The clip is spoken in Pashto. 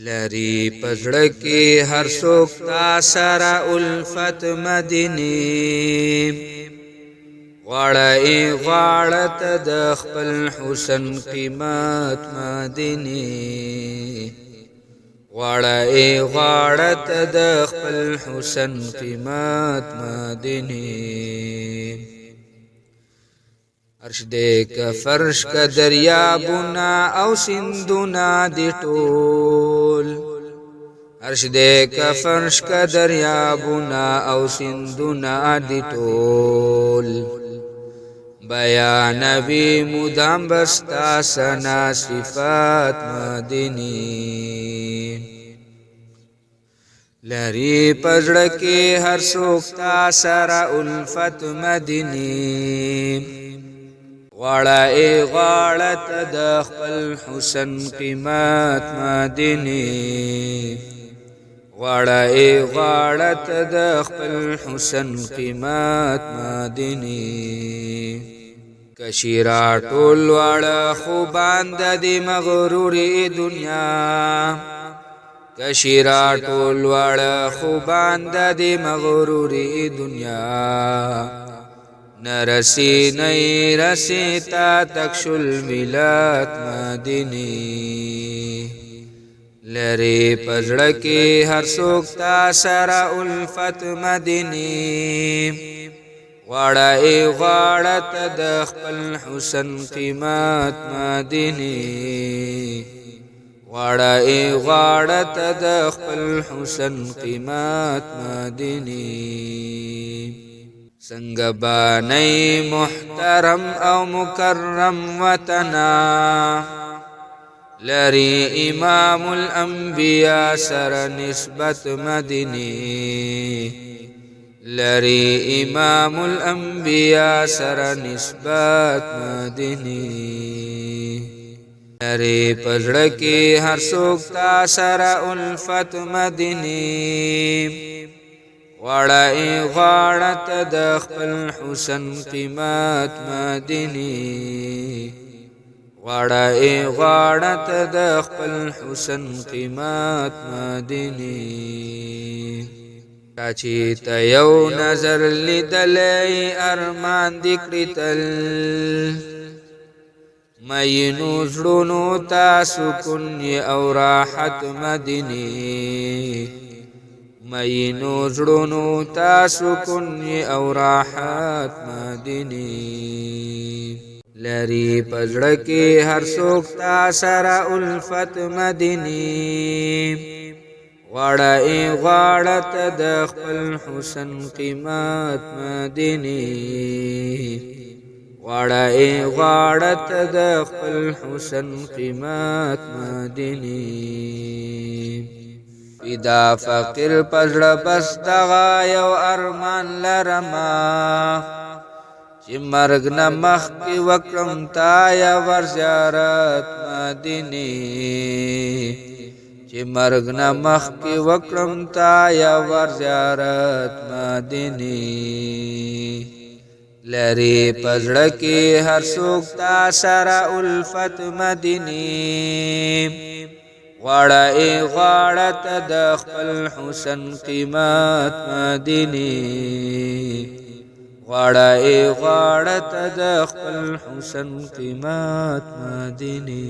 لری پزړه کې هر څوک تا سره الفت مدینه غواړي غواړت د خپل حسن قیمت مدینه غواړي غواړت د خپل حسن قیمت مدینه عرش دې کا فرش کا دریابونه او سیندونه دي ټول عرش دې کا فرش کا دریابونه او سیندونه دي ټول بیان نبی مدام بستا سنا صفات مدینی لری پزړه کې هر څوک تا سره الفت مدینی غواړي غواړت د خپل حسن قیمت مدینه غواړي غواړت د خپل حسن قیمت مدینه کشیرا ټول واړه خو باندې د مغروري دنیا کشیرا ټول واړه خو باندې د مغروري دنیا نرسی نئی رسی تا تکشل ملت مدینی لری پزړه کې هر څوک تا سره الفت مدینی غواړي غواړت د خپل حسن قیمت مدینی غواړي غواړت د خپل حسن قیمت مدینی څنګه باندې محترم او مکرم وطنا لری امام الانبیاء سره نسبت مدینی لری امام الانبیاء سره نسبت مدینی لری پزړه کې هر څوک تا سره الفت مدینی غواړي غواړت د خپل حسن قیمت مدینی غواړي غواړت د خپل حسن قیمت مدینی کاچی ته یو نظر لیدلې ارمان دې کړی تل مینو زړونو ته سکون او راحت مدینی مینو زړونو ته سکون او راحت مدینی لری پزړه کې هر څوک تا سره الفت مدینی غواړي غواړت د خپل حسن قیمت مدینی غواړي غواړت د خپل حسن قیمت مدینی پیدا فقیر پزړه بس دغه یو ارمان لرما چې مرګ نه مخکې وکړم تا یا ور زیارت مدینه چې مرګ نه مخکې وکړم تا یا ور زیارت مدینه لری پزړه کې هر څوک تا سره الفت مدینه غواړي غواړت د خپل حسن قیمت مدینی غواړي غواړت د خپل حسن قیمت مدینی